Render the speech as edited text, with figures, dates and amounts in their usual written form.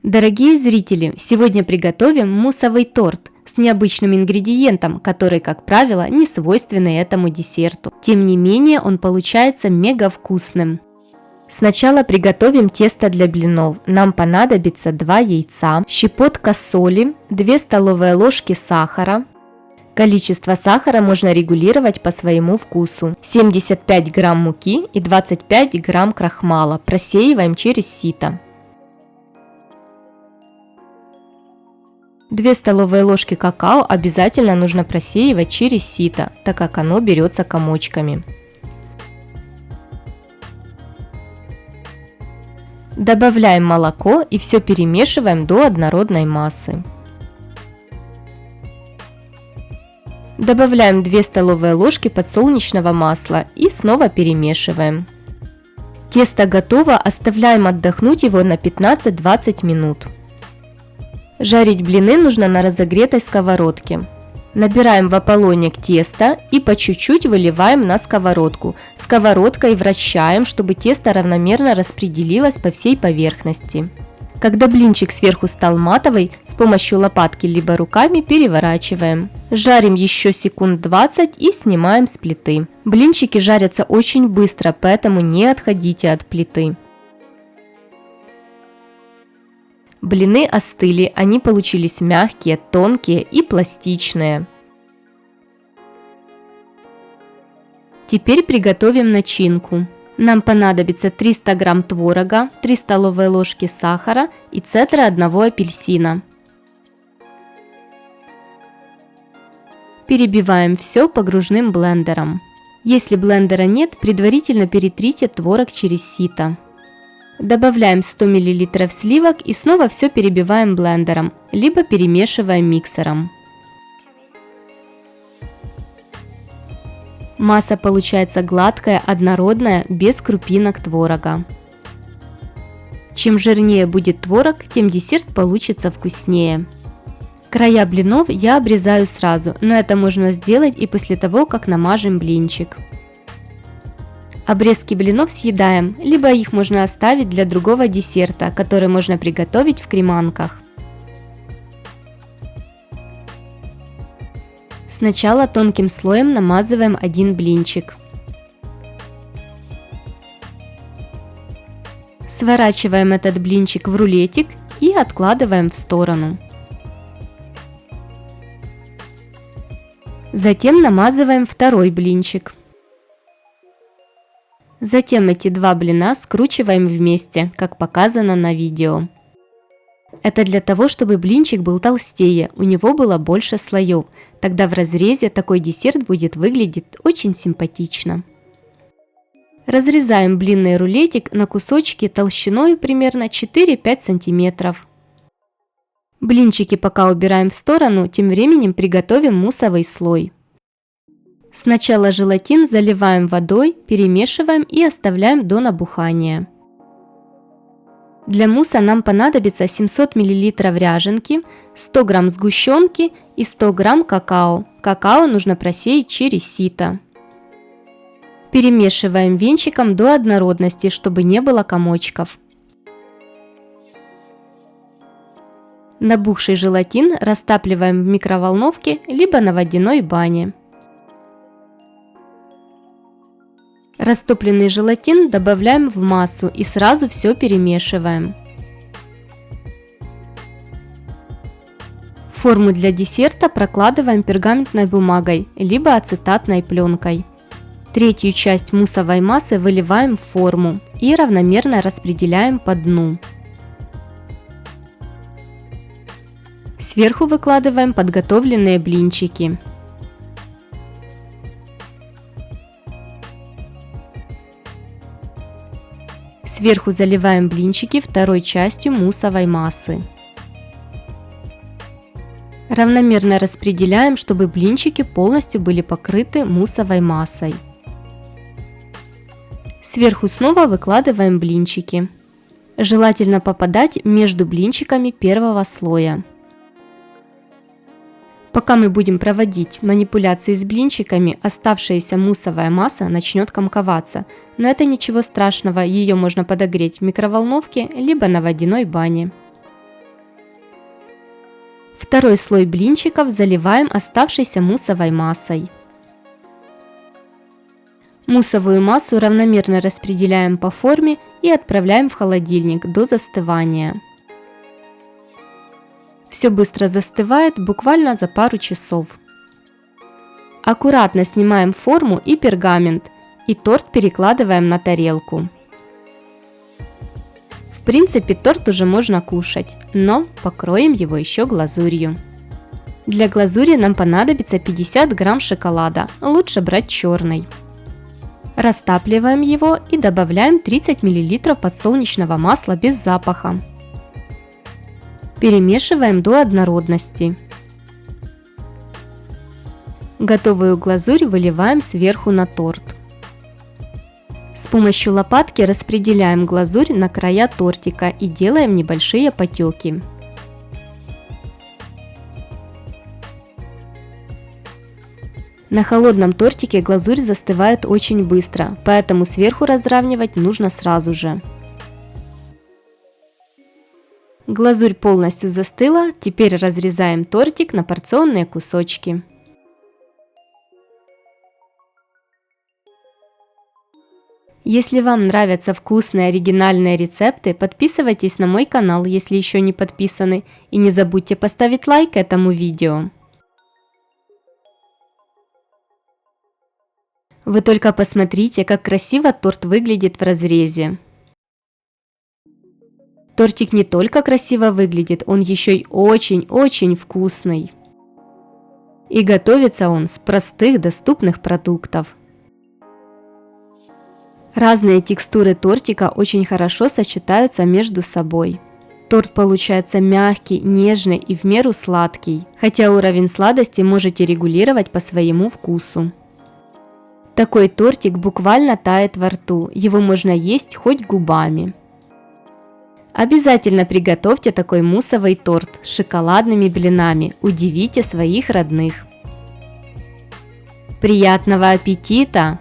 Дорогие зрители, сегодня приготовим муссовый торт с необычным ингредиентом, который, как правило, не свойственный этому десерту. Тем не менее, он получается мега вкусным. Сначала приготовим тесто для блинов. Нам понадобится 2 яйца, щепотка соли, 2 столовые ложки сахара. Количество сахара можно регулировать по своему вкусу. 75 грамм муки и 25 грамм крахмала. Просеиваем через сито. 2 столовые ложки какао обязательно нужно просеивать через сито, так как оно берется комочками. Добавляем молоко и все перемешиваем до однородной массы. Добавляем 2 столовые ложки подсолнечного масла и снова перемешиваем. Тесто готово, оставляем отдохнуть его на 15-20 минут. Жарить блины нужно на разогретой сковородке. Набираем в аполлоник тесто и по чуть-чуть выливаем на сковородку. Сковородкой вращаем, чтобы тесто равномерно распределилось по всей поверхности. Когда блинчик сверху стал матовый, с помощью лопатки либо руками переворачиваем. Жарим еще секунд 20 и снимаем с плиты. Блинчики жарятся очень быстро, поэтому не отходите от плиты. Блины остыли, они получились мягкие, тонкие и пластичные. Теперь приготовим начинку. Нам понадобится 300 грамм творога, 3 столовые ложки сахара и цедра 1 апельсина. Перебиваем все погружным блендером. Если блендера нет, предварительно перетрите творог через сито. Добавляем 100 мл сливок и снова все перебиваем блендером, либо перемешиваем миксером. Масса получается гладкая, однородная, без крупинок творога. Чем жирнее будет творог, тем десерт получится вкуснее. Края блинов я обрезаю сразу, но это можно сделать и после того, как намажем блинчик. Обрезки блинов съедаем, либо их можно оставить для другого десерта, который можно приготовить в креманках. Сначала тонким слоем намазываем один блинчик. Сворачиваем этот блинчик в рулетик и откладываем в сторону. Затем намазываем второй блинчик. Затем эти 2 блина скручиваем вместе, как показано на видео. Это для того, чтобы блинчик был толстее, у него было больше слоев. Тогда в разрезе такой десерт будет выглядеть очень симпатично. Разрезаем блинный рулетик на кусочки толщиной примерно 4-5 см. Блинчики пока убираем в сторону, тем временем приготовим муссовый слой. Сначала желатин заливаем водой, перемешиваем и оставляем до набухания. Для мусса нам понадобится 700 мл ряженки, 100 г сгущенки и 100 г какао. Какао нужно просеять через сито. Перемешиваем венчиком до однородности, чтобы не было комочков. Набухший желатин растапливаем в микроволновке либо на водяной бане. Растопленный желатин добавляем в массу и сразу все перемешиваем. Форму для десерта прокладываем пергаментной бумагой, либо ацетатной пленкой. Третью часть муссовой массы выливаем в форму и равномерно распределяем по дну. Сверху выкладываем подготовленные блинчики. Сверху заливаем блинчики второй частью муссовой массы. Равномерно распределяем, чтобы блинчики полностью были покрыты муссовой массой. Сверху снова выкладываем блинчики. Желательно попадать между блинчиками первого слоя. Пока мы будем проводить манипуляции с блинчиками, оставшаяся муссовая масса начнет комковаться, но это ничего страшного, ее можно подогреть в микроволновке либо на водяной бане. Второй слой блинчиков заливаем оставшейся муссовой массой. Муссовую массу равномерно распределяем по форме и отправляем в холодильник до застывания. Все быстро застывает буквально за пару часов. Аккуратно снимаем форму и пергамент, и торт перекладываем на тарелку. В принципе, торт уже можно кушать, но покроем его еще глазурью. Для глазури нам понадобится 50 грамм шоколада, лучше брать черный. Растапливаем его и добавляем 30 мл подсолнечного масла без запаха. Перемешиваем до однородности. Готовую глазурь выливаем сверху на торт. С помощью лопатки распределяем глазурь на края тортика и делаем небольшие потеки. На холодном тортике глазурь застывает очень быстро, поэтому сверху разравнивать нужно сразу же. Глазурь полностью застыла, теперь разрезаем тортик на порционные кусочки. Если вам нравятся вкусные оригинальные рецепты, подписывайтесь на мой канал, если еще не подписаны, и не забудьте поставить лайк этому видео. Вы только посмотрите, как красиво торт выглядит в разрезе. Тортик не только красиво выглядит, он еще и очень-очень вкусный. И готовится он с простых доступных продуктов. Разные текстуры тортика очень хорошо сочетаются между собой. Торт получается мягкий, нежный и в меру сладкий, хотя уровень сладости можете регулировать по своему вкусу. Такой тортик буквально тает во рту, его можно есть хоть губами. Обязательно приготовьте такой муссовый торт с шоколадными блинами, удивите своих родных. Приятного аппетита!